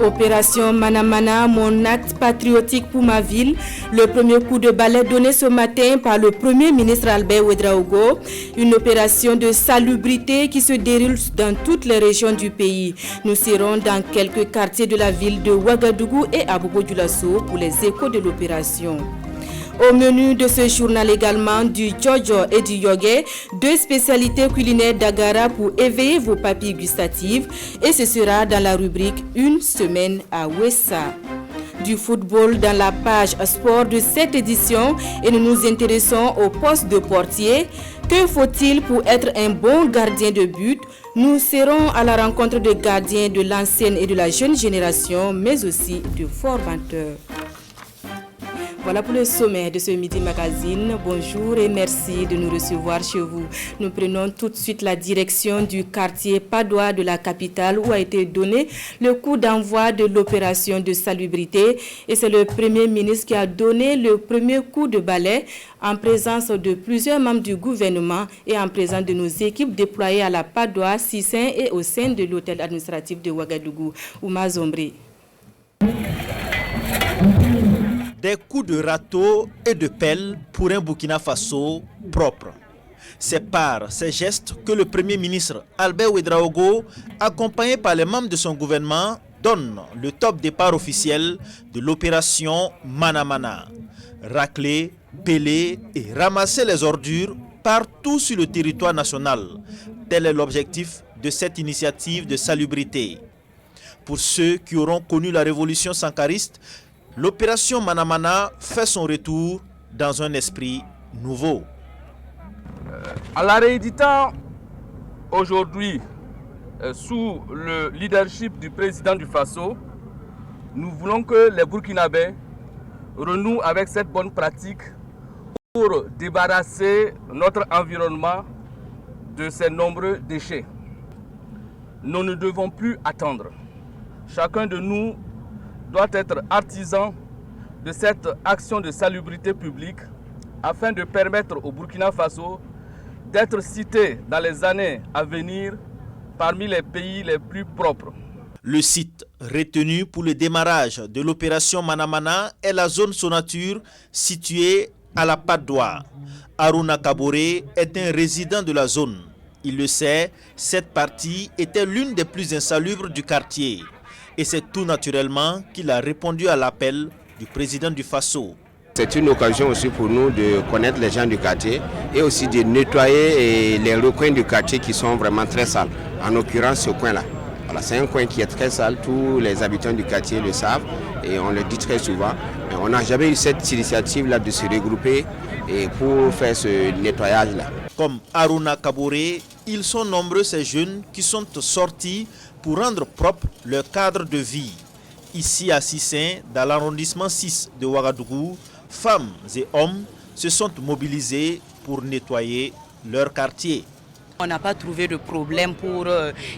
Opération Manamana, mon acte patriotique pour ma ville. Le premier coup de balai donné ce matin par le Premier ministre Albert Ouedraogo. Une opération de salubrité qui se déroule dans toutes les régions du pays. Nous serons dans quelques quartiers de la ville de Ouagadougou et à Bobo-Dioulasso pour les échos de l'opération. Au menu de ce journal également, du jojo et du yogué, deux spécialités culinaires d'Agara pour éveiller vos papilles gustatives. Et ce sera dans la rubrique Une semaine à Ouessa. Du football dans la page sport de cette édition et nous nous intéressons au poste de portier. Que faut-il pour être un bon gardien de but? Nous serons à la rencontre de gardiens de l'ancienne et de la jeune génération, mais aussi de formateurs. Voilà pour le sommet de ce Midi Magazine. Bonjour et merci de nous recevoir chez vous. Nous prenons tout de suite la direction du quartier Padoua de la capitale où a été donné le coup d'envoi de l'opération de salubrité. Et c'est le Premier ministre qui a donné le premier coup de balai en présence de plusieurs membres du gouvernement et en présence de nos équipes déployées à la Padoua, Sissin et au sein de l'hôtel administratif de Ouagadougou. Ouma Zombri. Des coups de râteau et de pelle pour un Burkina Faso propre. C'est par ces gestes que le Premier ministre Albert Ouedraogo, accompagné par les membres de son gouvernement, donne le top départ officiel de l'opération Manamana. Racler, peler et ramasser les ordures partout sur le territoire national. Tel est l'objectif de cette initiative de salubrité. Pour ceux qui auront connu la révolution sankariste, l'opération Manamana fait son retour dans un esprit nouveau. En la rééditant aujourd'hui sous le leadership du président du Faso, nous voulons que les Burkinabés renouent avec cette bonne pratique pour débarrasser notre environnement de ces nombreux déchets. Nous ne devons plus attendre. Chacun de nous doit être artisan de cette action de salubrité publique afin de permettre au Burkina Faso d'être cité dans les années à venir parmi les pays les plus propres. Le site retenu pour le démarrage de l'opération Manamana est la zone Sonature située à la Padoua. Aruna Kaboré est un résident de la zone. Il le sait, cette partie était l'une des plus insalubres du quartier. Et c'est tout naturellement qu'il a répondu à l'appel du président du Faso. C'est une occasion aussi pour nous de connaître les gens du quartier et aussi de nettoyer les recoins du quartier qui sont vraiment très sales. En l'occurrence, ce coin-là. Voilà, c'est un coin qui est très sale, tous les habitants du quartier le savent et on le dit très souvent. Mais on n'a jamais eu cette initiative-là de se regrouper et pour faire ce nettoyage-là. Comme Aruna Kaboré, ils sont nombreux ces jeunes qui sont sortis pour rendre propre leur cadre de vie. Ici à Sissin, dans l'arrondissement 6 de Ouagadougou, femmes et hommes se sont mobilisés pour nettoyer leur quartier. On n'a pas trouvé de problème pour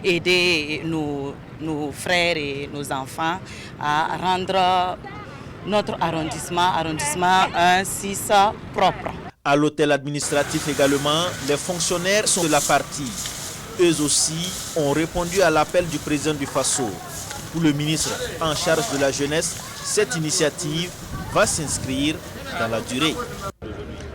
aider nos frères et nos enfants à rendre notre arrondissement 1-6 propre. À l'hôtel administratif également, les fonctionnaires sont de la partie. Eux aussi ont répondu à l'appel du président du Faso. Pour le ministre en charge de la jeunesse, cette initiative va s'inscrire dans la durée.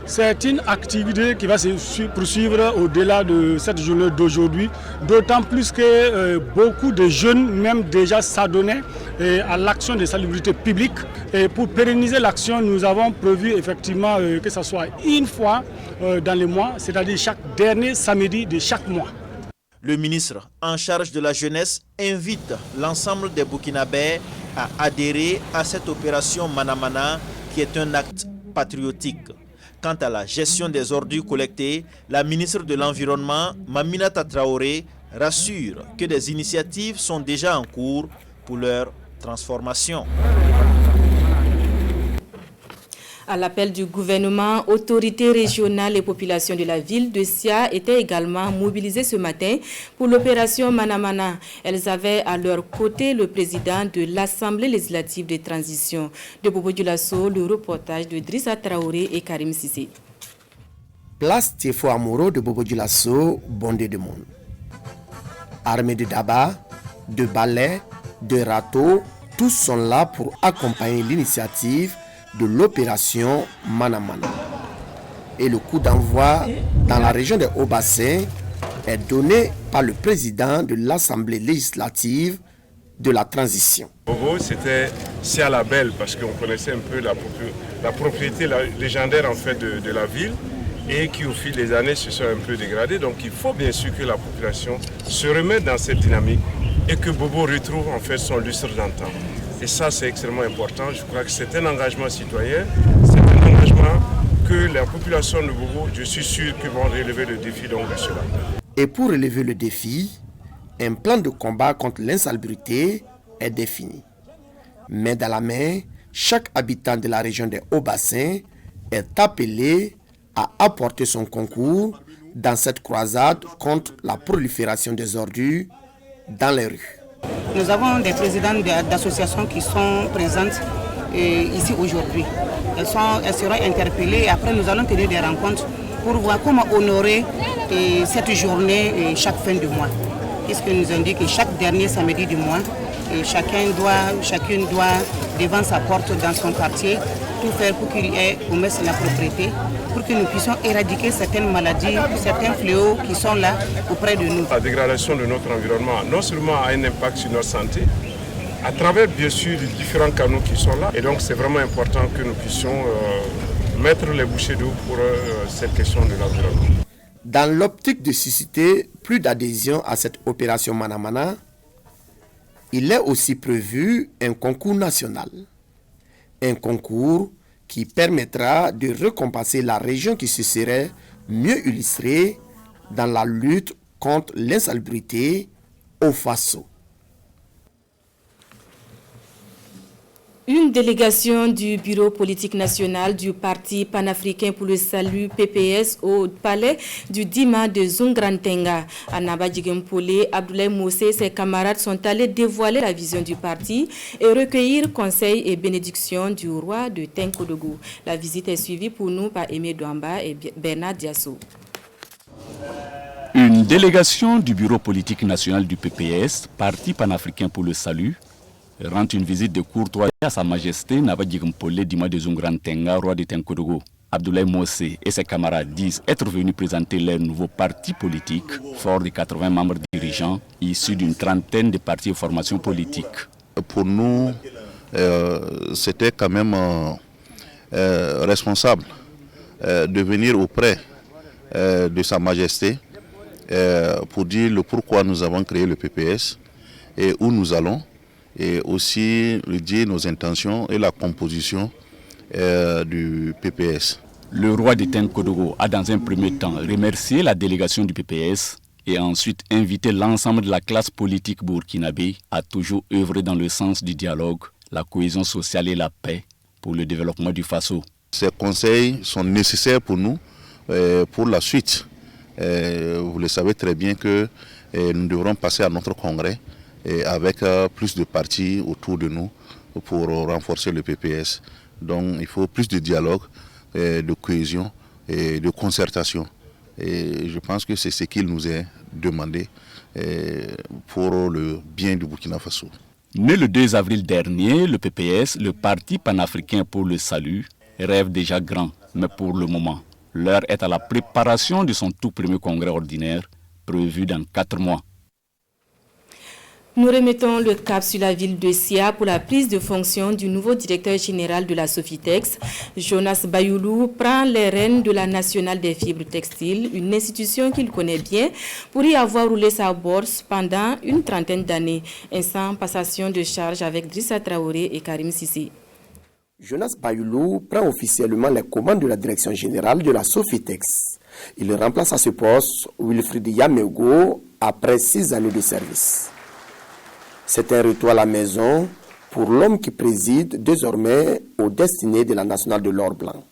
C'est une activité qui va se poursuivre au-delà de cette journée d'aujourd'hui, d'autant plus que beaucoup de jeunes même déjà s'adonnaient à l'action de salubrité publique. Et pour pérenniser l'action, nous avons prévu effectivement que ce soit une fois dans le mois, c'est-à-dire chaque dernier samedi de chaque mois. Le ministre en charge de la jeunesse invite l'ensemble des Burkinabés à adhérer à cette opération Manamana qui est un acte patriotique. Quant à la gestion des ordures collectées, la ministre de l'Environnement, Maminata Traoré, rassure que des initiatives sont déjà en cours pour leur transformation. À l'appel du gouvernement, autorités régionales et populations de la ville de Sia étaient également mobilisées ce matin pour l'opération Manamana. Elles avaient à leur côté le président de l'Assemblée législative de transition de Bobo-Dioulasso, le reportage de Drissa Traoré et Karim Sissé. Place Tiefo Amoro de Bobo-Dioulasso, bondé de monde. Armée de daba, de balais, de râteaux, tous sont là pour accompagner l'initiative de l'opération Manamana. Et le coup d'envoi dans la région des Hauts-Bassins est donné par le président de l'Assemblée législative de la transition. Bobo, c'était Siala Belle parce qu'on connaissait un peu la propriété légendaire en fait de la ville et qui au fil des années se sont un peu dégradées. Donc il faut bien sûr que la population se remette dans cette dynamique et que Bobo retrouve en fait son lustre d'antan. Et ça c'est extrêmement important. Je crois que c'est un engagement citoyen, c'est un engagement que la population de Bobo, je suis sûr qu'ils vont relever le défi donc de cela. Et pour relever le défi, un plan de combat contre l'insalubrité est défini. Main dans la main, chaque habitant de la région des Hauts-Bassins est appelé à apporter son concours dans cette croisade contre la prolifération des ordures dans les rues. Nous avons des présidents d'associations qui sont présentes ici aujourd'hui. Elles seront interpellées et après nous allons tenir des rencontres pour voir comment honorer cette journée chaque fin de mois. Puisque nous indique que chaque dernier samedi du mois, chacune doit, devant sa porte dans son quartier, tout faire pour qu'il y ait au moins la propriété, pour que nous puissions éradiquer certaines maladies, certains fléaux qui sont là auprès de nous. La dégradation de notre environnement, non seulement a un impact sur notre santé, à travers bien sûr les différents canaux qui sont là. Et donc c'est vraiment important que nous puissions mettre les bouchées d'eau pour cette question de l'environnement. Dans l'optique de susciter plus d'adhésion à cette opération Manamana, il est aussi prévu un concours national. Un concours qui permettra de récompenser la région qui se serait mieux illustrée dans la lutte contre l'insalubrité au Faso. Une délégation du bureau politique national du Parti panafricain pour le salut PPS au palais du Dima de Zungrantenga à Nabadjigempolé, Abdoulaye Moussé et ses camarades sont allés dévoiler la vision du parti et recueillir conseils et bénédictions du roi de Tenkodougou. La visite est suivie pour nous par Aimé Douamba et Bernard Diasso. Une délégation du bureau politique national du PPS, Parti panafricain pour le salut, rend une visite de courtoisie à Sa Majesté Nabadjigempolé Dima de Zungrantenga, roi de Tenkodougou. Abdoulaye Moussé et ses camarades disent être venus présenter leur nouveau parti politique, fort de 80 membres dirigeants, issus d'une trentaine de partis et formations politiques. Pour nous, c'était quand même responsable de venir auprès de Sa Majesté pour dire le pourquoi nous avons créé le PPS et où nous allons, et aussi dire nos intentions et la composition du PPS. Le roi de Tenkodougou a dans un premier temps remercié la délégation du PPS et ensuite invité l'ensemble de la classe politique burkinabé à toujours œuvrer dans le sens du dialogue, la cohésion sociale et la paix pour le développement du Faso. Ces conseils sont nécessaires pour nous, pour la suite. Vous le savez très bien que nous devrons passer à notre congrès et avec plus de partis autour de nous pour renforcer le PPS. Donc il faut plus de dialogue, de cohésion et de concertation. Et je pense que c'est ce qu'il nous est demandé pour le bien du Burkina Faso. Né le 2 avril dernier, le PPS, le Parti panafricain pour le salut, rêve déjà grand. Mais pour le moment, l'heure est à la préparation de son tout premier congrès ordinaire, prévu dans 4 mois. Nous remettons le cap sur la ville de Sia pour la prise de fonction du nouveau directeur général de la Sofitex. Jonas Bayoulou prend les rênes de la Nationale des fibres textiles, une institution qu'il connaît bien, pour y avoir roulé sa bourse pendant une trentaine d'années. Instant passation de charge avec Drissa Traoré et Karim Sissi. Jonas Bayoulou prend officiellement les commandes de la direction générale de la Sofitex. Il remplace à ce poste Wilfried Yameogo après 6 années de service. C'est un retour à la maison pour l'homme qui préside désormais aux destinées de la Nationale de l'Or Blanc.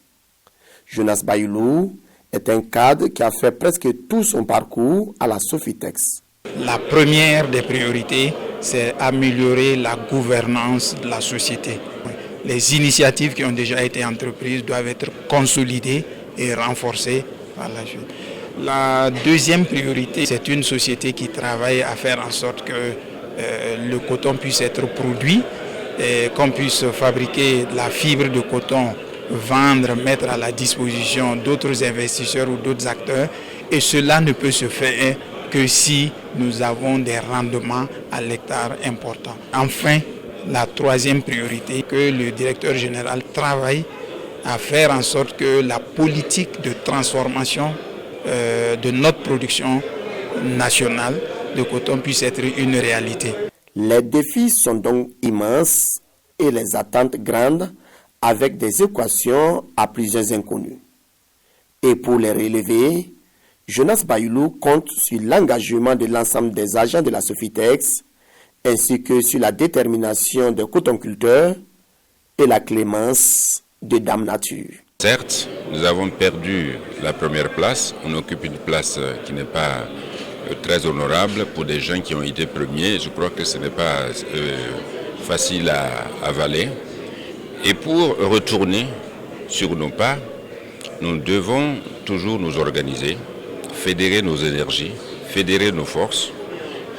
Jonas Bayoulou est un cadre qui a fait presque tout son parcours à la Sofitex. La première des priorités, c'est améliorer la gouvernance de la société. Les initiatives qui ont déjà été entreprises doivent être consolidées et renforcées par la suite. La deuxième priorité, c'est une société qui travaille à faire en sorte que le coton puisse être produit qu'on puisse fabriquer la fibre de coton, vendre, mettre à la disposition d'autres investisseurs ou d'autres acteurs. Et cela ne peut se faire que si nous avons des rendements à l'hectare importants. Enfin, la troisième priorité, que le directeur général travaille à faire en sorte que la politique de transformation de notre production nationale de coton puisse être une réalité. Les défis sont donc immenses et les attentes grandes avec des équations à plusieurs inconnus. Et pour les relever, Jonas Bayoulou compte sur l'engagement de l'ensemble des agents de la Sofitex ainsi que sur la détermination des cotonculteurs et la clémence de Dame Nature. Certes, nous avons perdu la première place. On occupe une place qui n'est pas très honorable pour des gens qui ont été premiers. Je crois que ce n'est pas facile à avaler. Et pour retourner sur nos pas, nous devons toujours nous organiser, fédérer nos énergies, fédérer nos forces,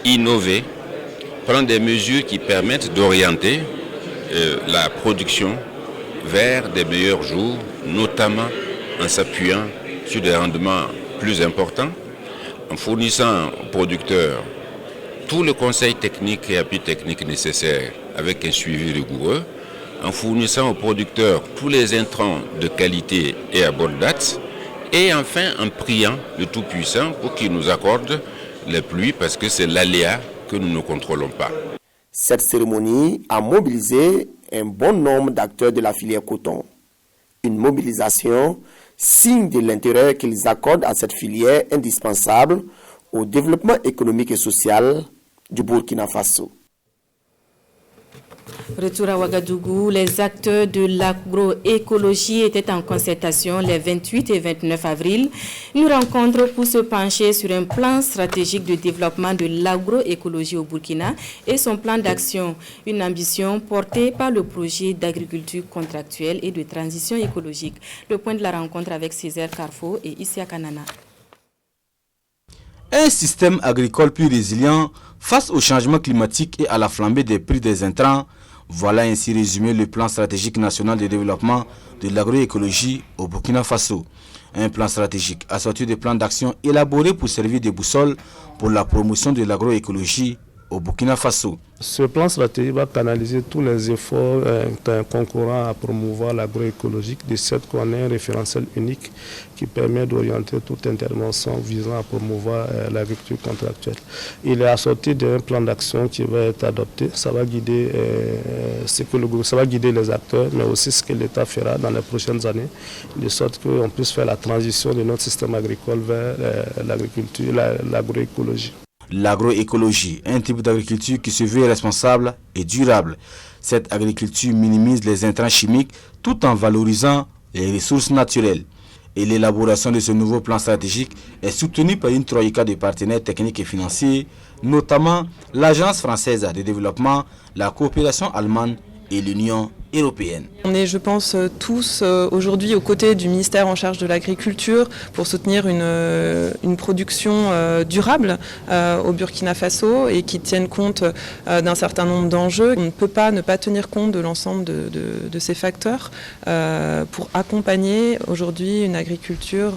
innover, prendre des mesures qui permettent d'orienter la production vers des meilleurs jours, notamment en s'appuyant sur des rendements plus importants, en fournissant aux producteurs tout le conseil technique et appui technique nécessaire avec un suivi rigoureux, en fournissant aux producteurs tous les intrants de qualité et à bonne date, et enfin en priant le Tout-Puissant pour qu'il nous accorde les pluies parce que c'est l'aléa que nous ne contrôlons pas. Cette cérémonie a mobilisé un bon nombre d'acteurs de la filière coton. Une mobilisation signe de l'intérêt qu'ils accordent à cette filière indispensable au développement économique et social du Burkina Faso. Retour à Ouagadougou, les acteurs de l'agroécologie étaient en concertation les 28 et 29 avril. Une rencontre pour se pencher sur un plan stratégique de développement de l'agroécologie au Burkina et son plan d'action, une ambition portée par le projet d'agriculture contractuelle et de transition écologique. Le point de la rencontre avec Césaire Carrefour et Issia Kanana. Un système agricole plus résilient face au changement climatique et à la flambée des prix des intrants. Voilà ainsi résumé le plan stratégique national de développement de l'agroécologie au Burkina Faso. Un plan stratégique assorti de plans d'action élaborés pour servir de boussole pour la promotion de l'agroécologie au Burkina Faso. Ce plan stratégique va canaliser tous les efforts concourant à promouvoir l'agroécologie, de cette qu'on ait un référentiel unique qui permet d'orienter toute intervention visant à promouvoir l'agriculture contractuelle. Il est assorti d'un plan d'action qui va être adopté. Ça va guider ça va guider les acteurs, mais aussi ce que l'État fera dans les prochaines années, de sorte qu'on puisse faire la transition de notre système agricole vers l'agriculture, l'agroécologie. L'agroécologie, un type d'agriculture qui se veut responsable et durable. Cette agriculture minimise les intrants chimiques tout en valorisant les ressources naturelles. Et l'élaboration de ce nouveau plan stratégique est soutenue par une troïka de partenaires techniques et financiers, notamment l'Agence française de développement, la coopération allemande et l'Union européenne. On est, je pense, tous aujourd'hui aux côtés du ministère en charge de l'agriculture pour soutenir une production durable au Burkina Faso et qui tienne compte d'un certain nombre d'enjeux. On ne peut pas ne pas tenir compte de l'ensemble de ces facteurs pour accompagner aujourd'hui une agriculture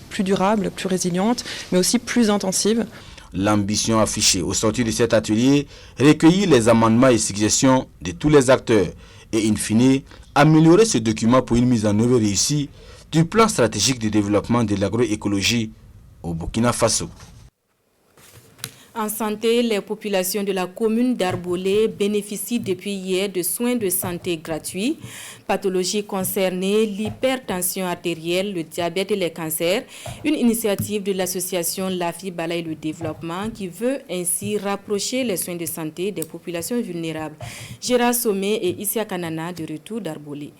plus durable, plus résiliente, mais aussi plus intensive. L'ambition affichée au sortir de cet atelier, recueillir les amendements et suggestions de tous les acteurs et, in fine, améliorer ce document pour une mise en œuvre réussie du plan stratégique de développement de l'agroécologie au Burkina Faso. En santé, les populations de la commune d'Arbolé bénéficient depuis hier de soins de santé gratuits. Pathologies concernées, l'hypertension artérielle, le diabète et les cancers. Une initiative de l'association LAFI Balaye le Développement qui veut ainsi rapprocher les soins de santé des populations vulnérables. Gérard Sommet et Issia Kanana de retour d'Arbolé.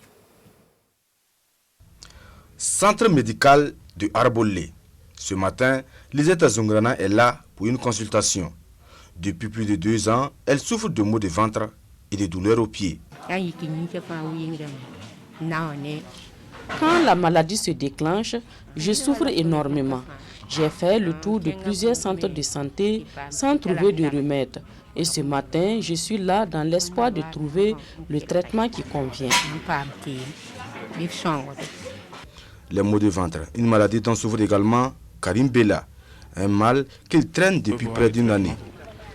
Centre médical de Arbolé. Ce matin, Lisette Zongrana est là pour une consultation. Depuis plus de 2 ans, elle souffre de maux de ventre et de douleurs aux pieds. Quand la maladie se déclenche, je souffre énormément. J'ai fait le tour de plusieurs centres de santé sans trouver de remède. Et ce matin, je suis là dans l'espoir de trouver le traitement qui convient. Les maux de ventre, une maladie dont souffre également Karim Bella, un mal qu'il traîne depuis près d'une année.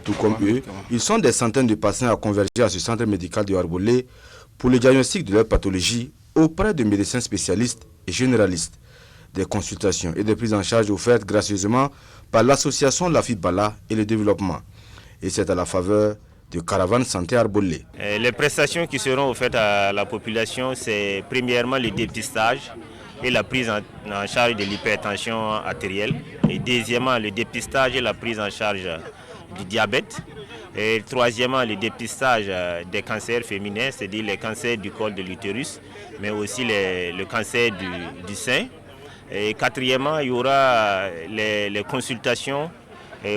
Tout comme eux, ils sont des centaines de patients à converger à ce centre médical de Arbolé pour le diagnostic de leur pathologie auprès de médecins spécialistes et généralistes. Des consultations et des prises en charge offertes gracieusement par l'association La Bala et le développement. Et c'est à la faveur de Caravane Santé Arbolé. Les prestations qui seront offertes à la population, c'est premièrement le dépistage et la prise en charge de l'hypertension artérielle. Et deuxièmement, le dépistage et la prise en charge du diabète. Et troisièmement, le dépistage des cancers féminins, c'est-à-dire les cancers du col de l'utérus, mais aussi le cancer du sein. Et quatrièmement, il y aura les consultations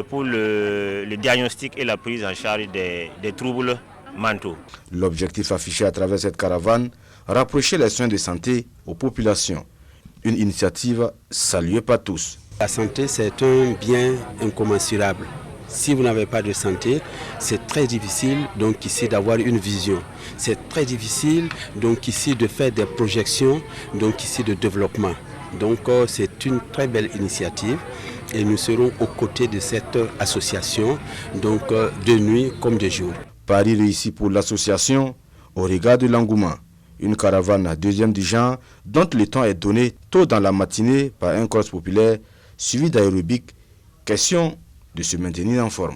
pour le diagnostic et la prise en charge des troubles mentaux. L'objectif affiché à travers cette caravane, rapprocher les soins de santé aux populations. Une initiative saluée par tous. La santé, c'est un bien incommensurable. Si vous n'avez pas de santé, c'est très difficile donc ici d'avoir une vision. C'est très difficile donc ici de faire des projections donc ici de développement. Donc c'est une très belle initiative et nous serons aux côtés de cette association donc de nuit comme de jour. Paris réussi pour l'association au regard de l'engouement. Une caravane deuxième du genre dont le temps est donné tôt dans la matinée par un corps populaire suivi d'aérobic. Question de se maintenir en forme.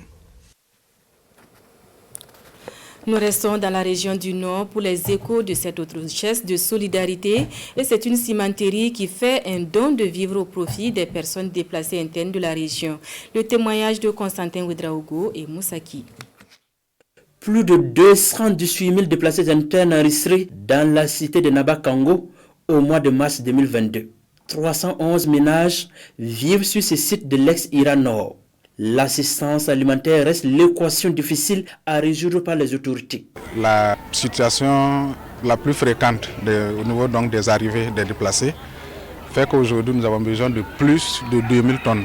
Nous restons dans la région du Nord pour les échos de cet autre geste de solidarité. Et c'est une cimenterie qui fait un don de vivre au profit des personnes déplacées internes de la région. Le témoignage de Constantin Ouedraogo et Moussaki. Plus de 218 000 déplacés internes enregistrés dans la cité de Nabakango au mois de mars 2022. 311 ménages vivent sur ce site de l'ex-Iran Nord. L'assistance alimentaire reste l'équation difficile à résoudre par les autorités. La situation la plus fréquente au niveau donc des arrivées des déplacés fait qu'aujourd'hui nous avons besoin de plus de 2000 tonnes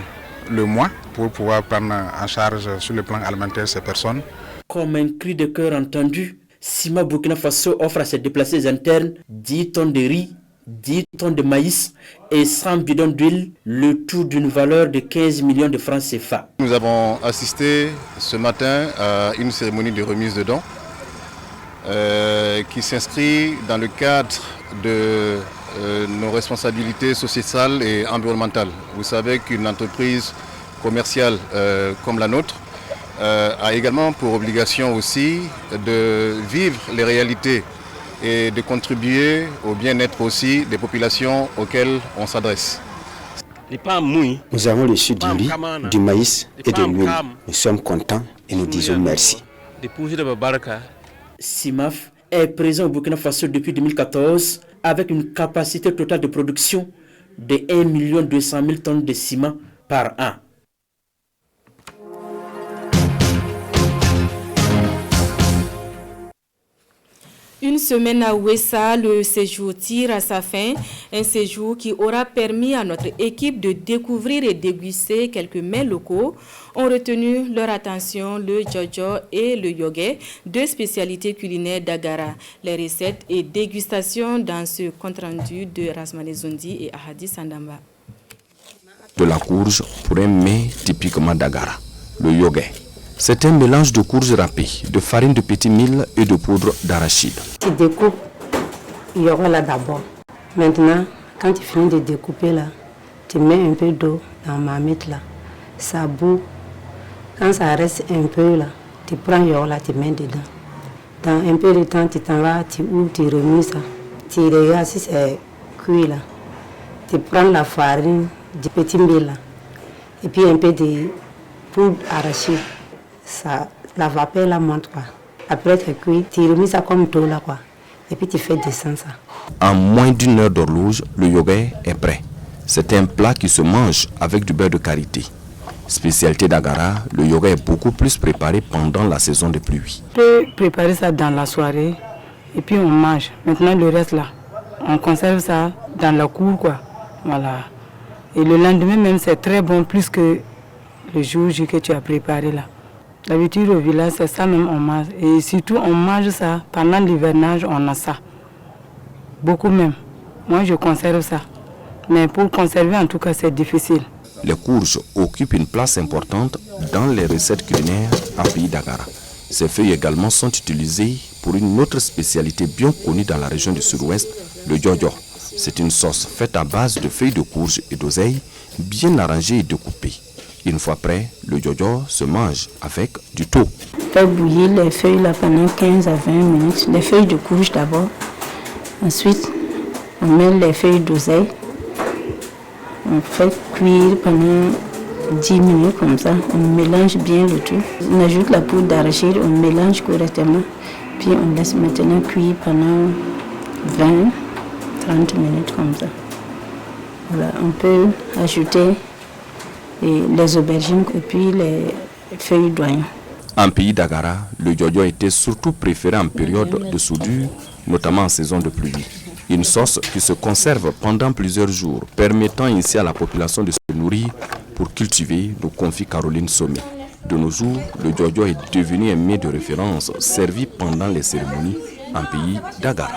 le mois pour pouvoir prendre en charge sur le plan alimentaire ces personnes. Comme un cri de cœur entendu, Cima Burkina Faso offre à ses déplacés internes 10 tonnes de riz, 10 tonnes de maïs et 100 bidons d'huile, le tout d'une valeur de 15 millions de francs CFA. Nous avons assisté ce matin à une cérémonie de remise de dons qui s'inscrit dans le cadre de nos responsabilités sociétales et environnementales. Vous savez qu'une entreprise commerciale comme la nôtre a également pour obligation aussi de vivre les réalités et de contribuer au bien-être aussi des populations auxquelles on s'adresse. Nous avons reçu du riz, du maïs et de l'huile. Nous sommes contents et nous disons merci. CIMAF est présent au Burkina Faso depuis 2014 avec une capacité totale de production de 1 200 000 tonnes de ciment par an. Une semaine à Ouessa, le séjour tire à sa fin. Un séjour qui aura permis à notre équipe de découvrir et déguster quelques mets locaux. Ont retenu leur attention le jojo et le yogué, deux spécialités culinaires d'Agara. Les recettes et dégustations dans ce compte-rendu de Rasmane Zondi et Ahadi Sandamba. De la courge pour un mets typiquement d'Agara, le yogué. C'est un mélange de courge râpée, de farine de petit mil et de poudre d'arachide. Tu découpes le yoga là d'abord. Maintenant, quand tu finis de découper là, tu mets un peu d'eau dans ma marmite là. Ça bout. Quand ça reste un peu là, tu prends le yoga là, tu mets dedans. Dans un peu de temps, tu t'en vas, tu ouvres, tu remues ça. Tu regardes si c'est cuit là. Tu prends la farine du petit mil là. Et puis un peu de poudre arachide. Ça, la vapeur la monte quoi. Après tu cuis, tu remis ça comme tout là quoi. Et puis tu fais descendre ça. En moins d'une heure d'horloge, le yogué est prêt. C'est un plat qui se mange avec du beurre de karité. Spécialité d'Agara, le yogué est beaucoup plus préparé pendant la saison de pluie. On peut préparer ça dans la soirée et puis on mange. Maintenant le reste là, on conserve ça dans la cour quoi. Voilà. Et le lendemain même, c'est très bon, plus que le jour que tu as préparé là. D'habitude au village, c'est ça même on mange. Et surtout, on mange ça. Pendant l'hivernage, on a ça. Beaucoup même. Moi, je conserve ça. Mais pour conserver, en tout cas, c'est difficile. Les courges occupent une place importante dans les recettes culinaires en pays d'Agara. Ces feuilles également sont utilisées pour une autre spécialité bien connue dans la région du sud-ouest, le jojo. C'est une sauce faite à base de feuilles de courge et d'oseille, bien arrangées et découpées. Une fois prêt, le jojo se mange avec du thau. Faire bouillir les feuilles là pendant 15 à 20 minutes. Les feuilles de courge d'abord. Ensuite, on met les feuilles d'oseille. On fait cuire pendant 10 minutes comme ça. On mélange bien le tout. On ajoute la poudre d'arachide, on mélange correctement. Puis on laisse maintenant cuire pendant 20-30 minutes comme ça. Voilà, on peut ajouter les aubergines et puis les feuilles d'oignon. En pays d'Agara, le jojo était surtout préféré en période de soudure, notamment en saison de pluie. Une sauce qui se conserve pendant plusieurs jours, permettant ainsi à la population de se nourrir pour cultiver, nous confie Caroline Sommet. De nos jours, le jojo est devenu un mets de référence servi pendant les cérémonies en pays d'Agara.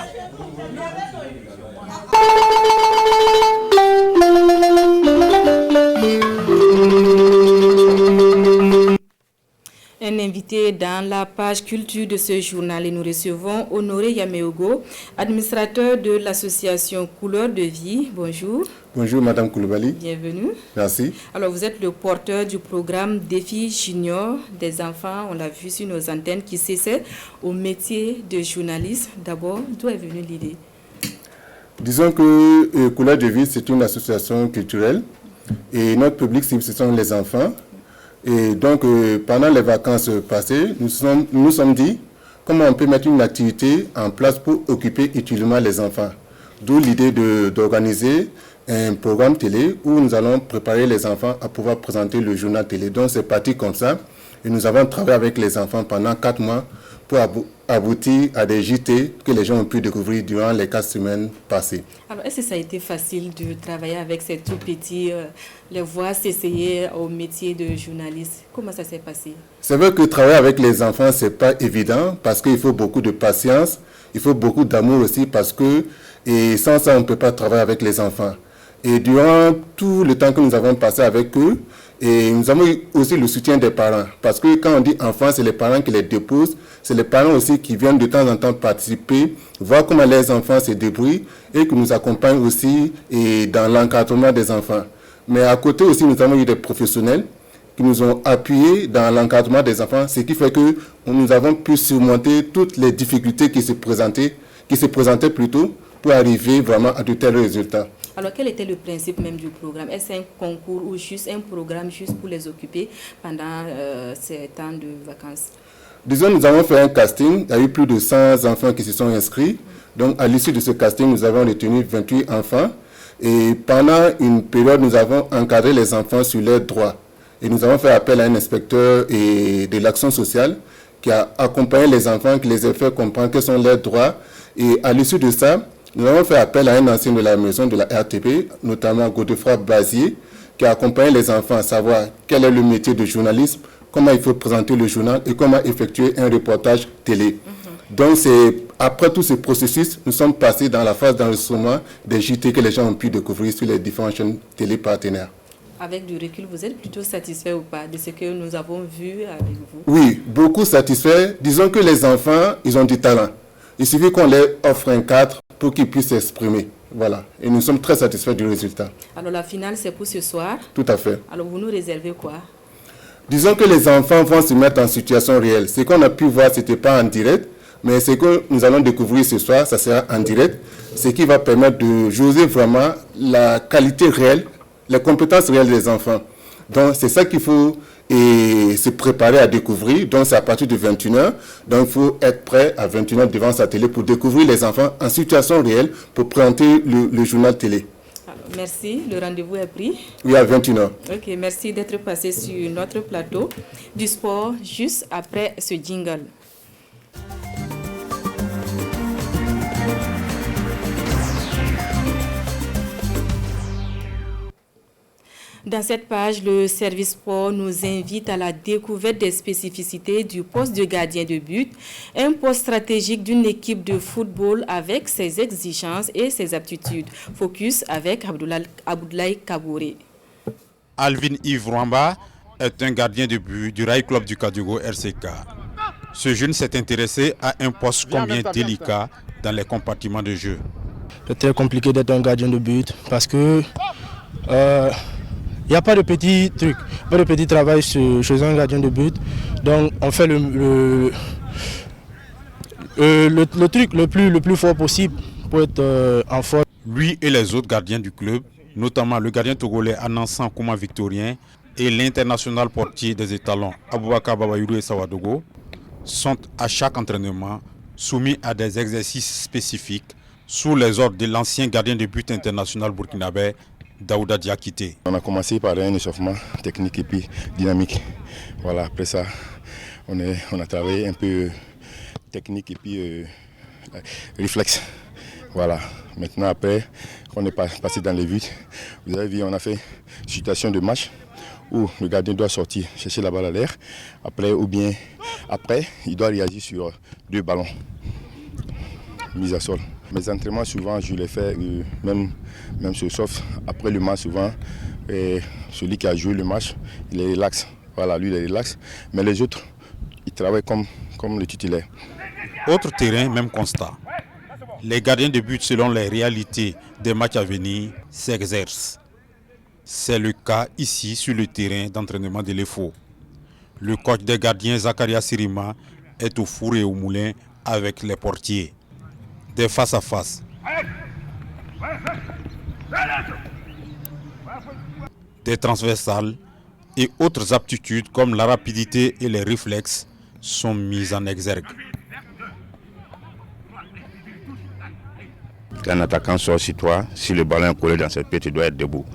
Un invité dans la page culture de ce journal et nous recevons Honoré Yameogo, administrateur de l'association Couleur de Vie. Bonjour. Bonjour Madame Koulibaly. Bienvenue. Merci. Alors vous êtes le porteur du programme Défi Junior des enfants, on l'a vu sur nos antennes, qui s'essaient au métier de journaliste. D'abord, d'où est venue l'idée? Disons que Couleur de Vie, c'est une association culturelle et notre public, ce sont les enfants. Et donc, pendant les vacances passées, nous nous sommes dit comment on peut mettre une activité en place pour occuper utilement les enfants. D'où l'idée d'organiser un programme télé où nous allons préparer les enfants à pouvoir présenter le journal télé. Donc, c'est parti comme ça. Et nous avons travaillé avec les enfants pendant 4 mois pour aboutir à des JT que les gens ont pu découvrir durant les 4 semaines passées. Alors, est-ce que ça a été facile de travailler avec ces tout petits, les voir s'essayer au métier de journaliste? Comment ça s'est passé? C'est vrai que travailler avec les enfants, ce n'est pas évident parce qu'il faut beaucoup de patience, il faut beaucoup d'amour aussi parce que sans ça, on ne peut pas travailler avec les enfants. Et durant tout le temps que nous avons passé avec eux, et nous avons eu aussi le soutien des parents. Parce que quand on dit enfants, c'est les parents qui les déposent. C'est les parents aussi qui viennent de temps en temps participer, voir comment les enfants se débrouillent et qui nous accompagnent aussi dans l'encadrement des enfants. Mais à côté aussi, nous avons eu des professionnels qui nous ont appuyés dans l'encadrement des enfants, ce qui fait que nous avons pu surmonter toutes les difficultés qui se présentaient plutôt pour arriver vraiment à de tels résultats. Alors, quel était le principe même du programme? Est-ce un concours ou juste un programme juste pour les occuper pendant ces temps de vacances? Disons, nous avons fait un casting. Il y a eu plus de 100 enfants qui se sont inscrits. Donc, à l'issue de ce casting, nous avons retenu 28 enfants. Et pendant une période, nous avons encadré les enfants sur leurs droits. Et nous avons fait appel à un inspecteur de l'action sociale qui a accompagné les enfants, qui les a fait comprendre quels sont leurs droits. Et à l'issue de ça, nous avons fait appel à un ancien de la maison de la RTP, notamment Godefroy Bazier, qui a accompagné les enfants à savoir quel est le métier de journalisme, comment il faut présenter le journal et comment effectuer un reportage télé. Donc, après tout ce processus, nous sommes passés dans la phase d'enregistrement des JT que les gens ont pu découvrir sur les différentes chaînes télé partenaires. Avec du recul, vous êtes plutôt satisfait ou pas de ce que nous avons vu avec vous? Oui, beaucoup satisfait. Disons que les enfants, ils ont du talent. Il suffit qu'on leur offre un cadre pour qu'ils puissent s'exprimer. Voilà. Et nous sommes très satisfaits du résultat. Alors la finale, c'est pour ce soir? Tout à fait. Alors vous nous réservez quoi? Disons que les enfants vont se mettre en situation réelle. Ce qu'on a pu voir, ce n'était pas en direct, mais ce que nous allons découvrir ce soir, ça sera en direct, ce qui va permettre de jauger vraiment la qualité réelle, les compétences réelles des enfants. Donc c'est ça qu'il faut se préparer à découvrir. Donc c'est à partir de 21h. Donc il faut être prêt à 21h devant sa télé pour découvrir les enfants en situation réelle pour présenter le journal télé. Alors, merci, le rendez-vous est pris. Oui, à 21h. Ok, merci d'être passé sur notre plateau du sport juste après ce jingle. Dans cette page, le service sport nous invite à la découverte des spécificités du poste de gardien de but, un poste stratégique d'une équipe de football avec ses exigences et ses aptitudes. Focus avec Abdoulaye Kabouré. Alvin Yves Rwamba est un gardien de but du Rail Club du Kadougou RCK. Ce jeune s'est intéressé à un poste combien délicat dans les compartiments de jeu. C'est très compliqué d'être un gardien de but parce que il n'y a pas de petits trucs, pas de petit travail chez un gardien de but. Donc on fait le truc le plus fort possible pour être en forme. Lui et les autres gardiens du club, notamment le gardien togolais Anansan Kouma Victorien et l'international portier des étalons Aboubakar Babayoulou et Sawadogo, sont à chaque entraînement soumis à des exercices spécifiques sous les ordres de l'ancien gardien de but international burkinabé Daouda Diakité. On a commencé par un échauffement technique et puis dynamique. Voilà, après ça, on a travaillé un peu technique et puis réflexe. Voilà, maintenant après, on est passé dans les buts. Vous avez vu, on a fait une situation de match où le gardien doit sortir, chercher la balle à l'air. Après, il doit réagir sur 2 ballons mis à sol. Mes entraînements, souvent, je les fais même sauf après le match, souvent. Et celui qui a joué le match, il est relax. Voilà, lui, il est relax. Mais les autres, ils travaillent comme le titulaire. Autre terrain, même constat. Les gardiens de but, selon les réalités des matchs à venir, s'exercent. C'est le cas ici sur le terrain d'entraînement de l'EFO. Le coach des gardiens, Zakaria Sirima, est au four et au moulin avec les portiers. Des face à face. Des transversales et autres aptitudes comme la rapidité et les réflexes sont mises en exergue. Quand un attaquant sort sur toi, si le ballon est collé dans ses pieds, tu dois être debout.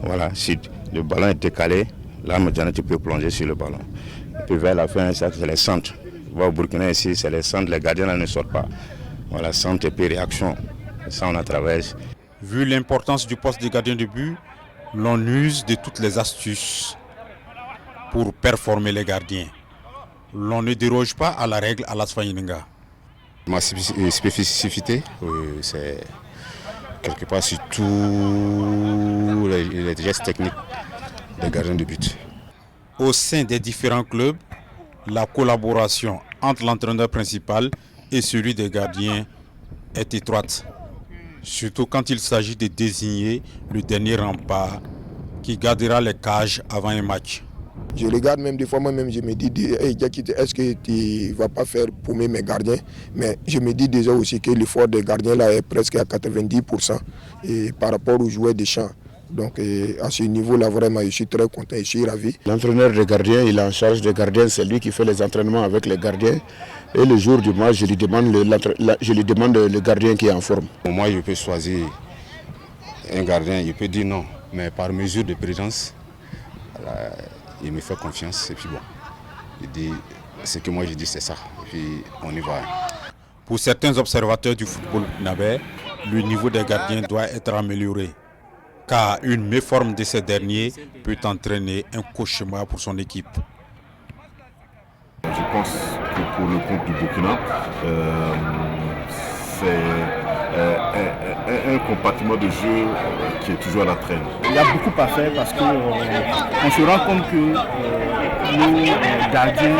Voilà, si le ballon est décalé, là maintenant tu peux plonger sur le ballon. Et puis vers la fin, ça, c'est les centres. Au Burkina ici, c'est les centres, les gardiens là ne sortent pas. Voilà, centre et puis réaction. Et ça, on a travaillé. Vu l'importance du poste de gardien de but, l'on use de toutes les astuces pour performer les gardiens. L'on ne déroge pas à la règle à l'Asfaïnenga. Ma spécificité, c'est quelque part sur tous les gestes techniques des gardiens de but. Au sein des différents clubs, la collaboration entre l'entraîneur principal et celui des gardiens est étroite. Surtout quand il s'agit de désigner le dernier rempart qui gardera les cages avant un match. Je regarde même des fois, moi-même, je me dis, hey, est-ce que tu ne vas pas faire paumer mes gardiens? Mais je me dis déjà aussi que l'effort des gardiens là est presque à 90% et par rapport aux joueurs des champs. Donc à ce niveau-là, vraiment, je suis très content, je suis ravi. L'entraîneur des gardiens, il est en charge des gardiens, c'est lui qui fait les entraînements avec les gardiens. Et le jour du match, je lui demande le gardien qui est en forme. Moi, je peux choisir un gardien, je peux dire non, mais par mesure de prudence, il me fait confiance et puis bon, il dit ce que moi je dis c'est ça et puis on y va. Pour certains observateurs du football burkinabé, le niveau des gardiens doit être amélioré car une méforme de ces derniers peut entraîner un cauchemar pour son équipe. Je pense que pour le compte du Burkina, c'est un compartiment de jeu qui est toujours à la traîne. Il y a beaucoup à faire parce qu'on se rend compte que nos gardiens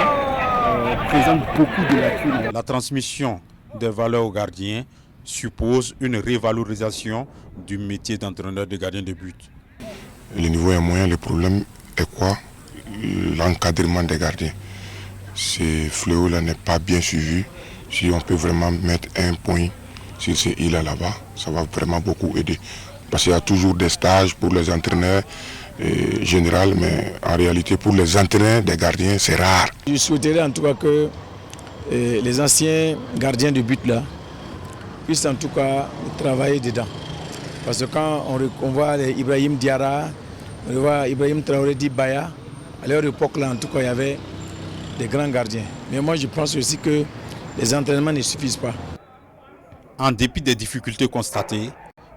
présentent beaucoup de lacunes. La transmission des valeurs aux gardiens suppose une révalorisation du métier d'entraîneur de gardien de but. Le niveau est moyen, le problème est quoi? L'encadrement des gardiens. Ce fléau-là n'est pas bien suivi. Si on peut vraiment mettre un point sur ces îles là-bas, ça va vraiment beaucoup aider. Parce qu'il y a toujours des stages pour les entraîneurs généraux, mais en réalité pour les entraîneurs des gardiens, c'est rare. Je souhaiterais en tout cas que les anciens gardiens de but là puissent en tout cas travailler dedans. Parce que quand on voit les Ibrahim Diarra, on voit Ibrahim Traoré Dibaya, à leur époque là en tout cas il y avait des grands gardiens. Mais moi je pense aussi que les entraînements ne suffisent pas. En dépit des difficultés constatées,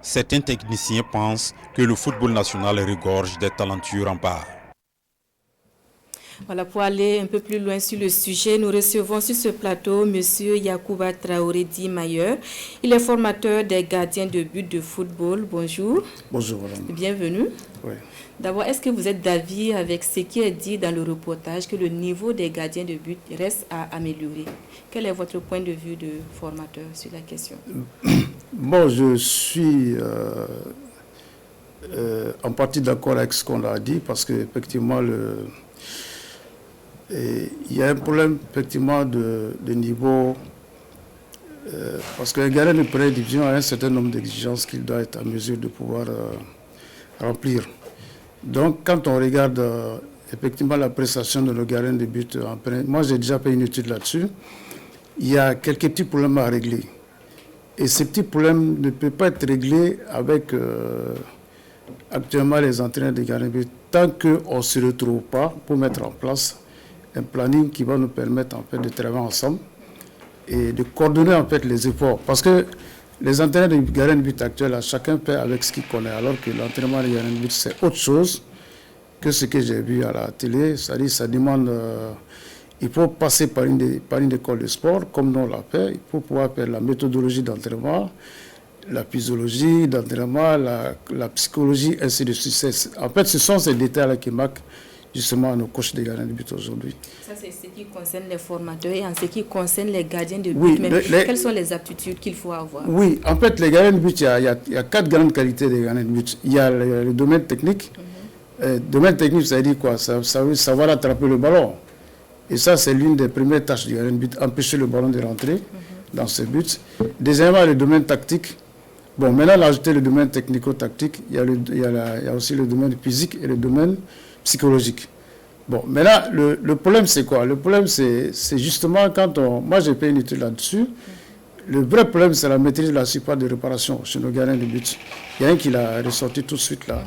Certains techniciens pensent que le football national regorge des talentueux remparts. Voilà, pour aller un peu plus loin sur le sujet, nous recevons sur ce plateau M. Yacouba Traoré Di Mayer. Il est formateur des gardiens de but de football. Bonjour. Bonjour, madame. Bienvenue. Oui. D'abord, est-ce que vous êtes d'avis avec ce qui est dit dans le reportage que le niveau des gardiens de but reste à améliorer? Quel est votre point de vue de formateur sur la question? Bon, je suis en partie d'accord avec ce qu'on a dit parce qu'effectivement, il y a un problème effectivement de niveau parce qu'un gardien de première division a un certain nombre d'exigences qu'il doit être en mesure de pouvoir remplir. Donc quand on regarde effectivement la prestation de nos gardiens de but, moi j'ai déjà fait une étude là-dessus, il y a quelques petits problèmes à régler. Et ces petits problèmes ne peuvent pas être réglés avec actuellement les entraîneurs des gardiens de but tant qu'on ne se retrouve pas pour mettre en place un planning qui va nous permettre en fait de travailler ensemble et de coordonner en fait les efforts. Parce que les entraîneurs de gardiens de but actuels, chacun fait avec ce qu'il connaît, alors que l'entraînement des gardiens de but c'est autre chose que ce que j'ai vu à la télé. C'est-à-dire ça demande, il faut passer par une école de sport, comme nous on l'a fait, il faut pouvoir faire la méthodologie d'entraînement, la physiologie d'entraînement, la psychologie, ainsi de suite. En fait, ce sont ces détails-là qui marquent justement nos coachs des gardiens de but aujourd'hui. Ça, c'est ce qui concerne les formateurs et en ce qui concerne les gardiens de but. Oui, quelles sont les aptitudes qu'il faut avoir? Oui, en fait, les gardiens de but, il y a 4 grandes qualités des gardiens de but. Il y a le domaine technique. Domaine technique, ça veut dire quoi? Ça veut savoir attraper le ballon. Et ça, c'est l'une des premières tâches du gardien de but, empêcher le ballon de rentrer dans ses buts. Deuxièmement, le domaine tactique. Bon, maintenant, on a ajouté le domaine technico-tactique. Il y a aussi le domaine physique et le domaine psychologique. Bon, maintenant, le problème, c'est quoi? Le problème, c'est justement quand moi, j'ai fait une étude là-dessus. Le vrai problème, c'est la maîtrise de la surface de réparation chez nos gardiens de but. Il y a un qui l'a ressorti tout de suite là.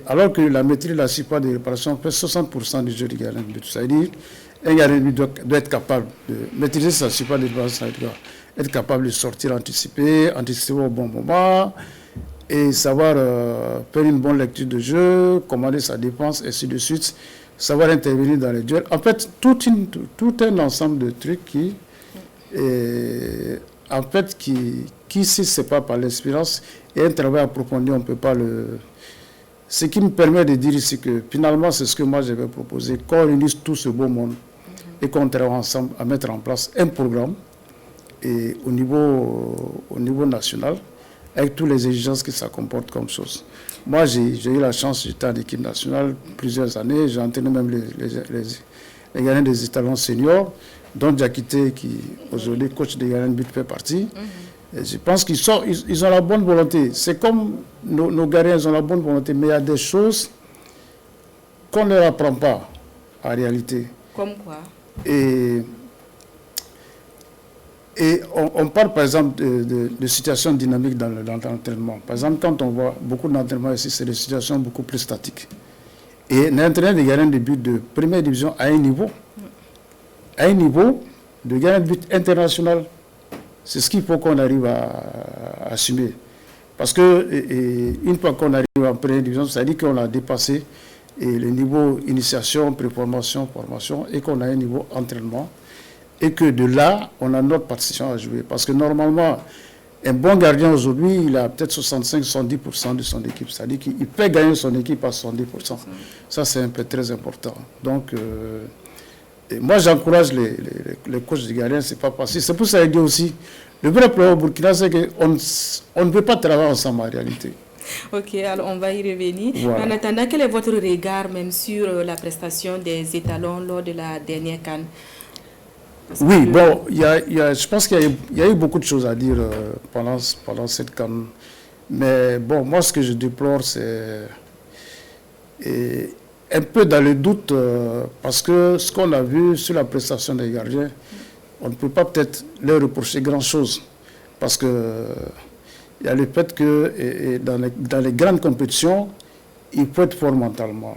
Alors que la maîtrise de la surface de réparation fait 60% du jeu du gardien de but. C'est-à-dire, un gardien de but doit être capable de maîtriser sa surface de réparation, être capable de sortir, anticiper au bon moment, et savoir faire une bonne lecture de jeu, commander sa défense, et ainsi de suite, savoir intervenir dans les duels. En fait, tout un ensemble de trucs qui si ce n'est pas par l'expérience et un travail approfondi, on ne peut pas le... Ce qui me permet de dire ici que finalement, c'est ce que moi j'avais proposé, qu'on réunisse tout ce beau monde et qu'on travaille ensemble à mettre en place un programme et au niveau national, avec toutes les exigences que ça comporte comme chose. Moi, j'ai eu la chance, j'étais en équipe nationale plusieurs années, j'ai entraîné même les gardiens des étalons seniors, dont Diakité, qui aujourd'hui coach des gardiens de but, fait partie. Et je pense qu'ils ont la bonne volonté. C'est comme nos gardiens, ils ont la bonne volonté, mais il y a des choses qu'on ne leur apprend pas en réalité. Comme quoi? Et on parle par exemple de situations dynamiques dans l'entraînement. Par exemple, quand on voit beaucoup d'entraînement ici, c'est des situations beaucoup plus statiques. Et un entraîneur de gardien de but de première division à un niveau de gardien de but international, c'est ce qu'il faut qu'on arrive à assumer. Parce que une fois qu'on arrive en première division, ça veut dire qu'on a dépassé le niveau initiation, préformation, formation, et qu'on a un niveau entraînement. Et que de là, on a notre partition à jouer. Parce que normalement, un bon gardien aujourd'hui, il a peut-être 65-70% de son équipe. C'est-à-dire qu'il peut gagner son équipe à 70%. Ça, c'est un peu très important. Donc, moi, j'encourage les coachs de gardiens, c'est pas facile. C'est pour ça que je dis aussi, le vrai problème au Burkina, c'est qu'on ne peut pas travailler ensemble en réalité. Ok, alors on va y revenir. Voilà. En attendant, quel est votre regard même sur la prestation des étalons lors de la dernière CAN? Oui, bon, je pense qu'il y a eu beaucoup de choses à dire pendant cette CAN. Mais bon, moi, ce que je déplore, c'est un peu dans le doute, parce que ce qu'on a vu sur la prestation des gardiens, on ne peut pas peut-être leur reprocher grand-chose. Parce que il y a le fait que dans les grandes compétitions, il faut être fort mentalement.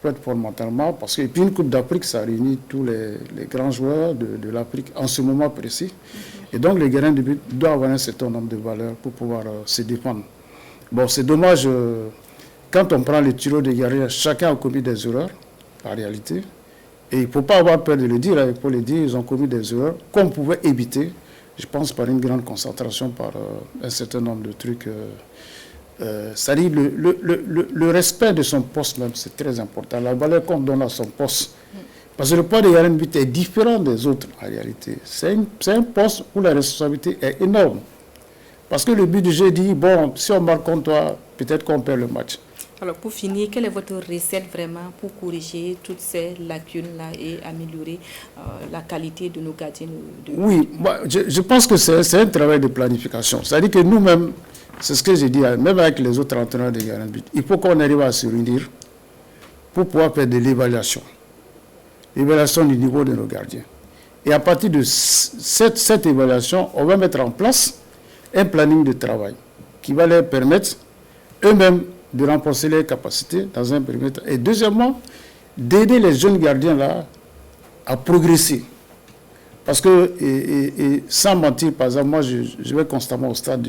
peut être fondamentalement, parce que puis une Coupe d'Afrique, ça réunit tous les grands joueurs de l'Afrique en ce moment précis. Et donc les gardiens de but doivent avoir un certain nombre de valeurs pour pouvoir se défendre. Bon, c'est dommage, quand on prend les tirs des gardiens, chacun a commis des erreurs, en réalité. Et il ne faut pas avoir peur de le dire, il faut le dire, ils ont commis des erreurs qu'on pouvait éviter, je pense, par une grande concentration, par un certain nombre de trucs. C'est-à-dire le respect de son poste même, c'est très important. La valeur qu'on donne à son poste. Parce que le poids des gardiens de but est différent des autres, en réalité. C'est un poste où la responsabilité est énorme. Parce que le but du jeu dit, bon, si on marque contre toi, peut-être qu'on perd le match. Alors pour finir, quelle est votre recette vraiment pour corriger toutes ces lacunes-là et améliorer la qualité de nos gardiens de but? Oui, je pense que c'est un travail de planification. C'est-à-dire que nous-mêmes, c'est ce que j'ai dit, même avec les autres entraîneurs des gardiens de but, il faut qu'on arrive à se réunir pour pouvoir faire de l'évaluation. L'évaluation du niveau de nos gardiens. Et à partir de cette évaluation, on va mettre en place un planning de travail qui va leur permettre eux-mêmes de renforcer leurs capacités dans un périmètre. Et deuxièmement, d'aider les jeunes gardiens là à progresser. Parce que, et sans mentir, par exemple, moi je vais constamment au stade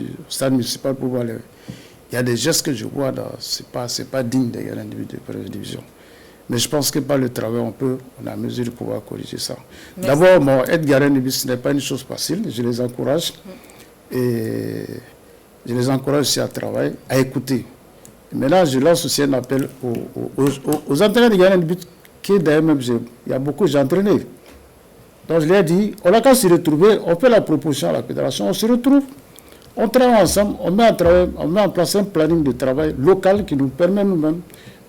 municipal pour voir il y a des gestes que je vois, c'est pas digne des gardiens de première division. Mais je pense que par le travail, on a mesure de pouvoir corriger ça. D'abord, être gardien de but, ce n'est pas une chose facile. Je les encourage. Et je les encourage aussi à travailler, à écouter. Maintenant, je lance aussi un appel aux entraîneurs de gardiens de but, qui d'ailleurs même, il y a beaucoup, j'ai entraîné. Donc je leur ai dit, on a qu'à se retrouver, on fait la proposition à la fédération, on se retrouve, on travaille ensemble, on met en place un planning de travail local qui nous permet nous-mêmes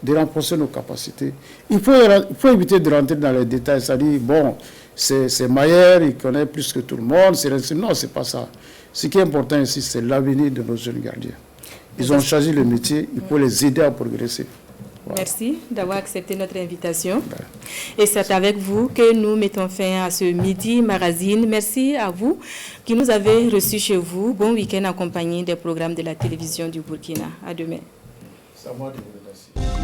de renforcer nos capacités. Il faut éviter de rentrer dans les détails, c'est-à-dire, bon, c'est Mayer, il connaît plus que tout le monde, non, c'est pas ça. Ce qui est important ici, c'est l'avenir de nos jeunes gardiens. Ils ont choisi le métier, il faut les aider à progresser. Voilà. Merci d'avoir accepté notre invitation. Et c'est avec vous que nous mettons fin à ce Midi Magazine. Merci à vous qui nous avez reçus chez vous. Bon week-end accompagné des programmes de la télévision du Burkina. À demain. C'est à moi de vous remercier.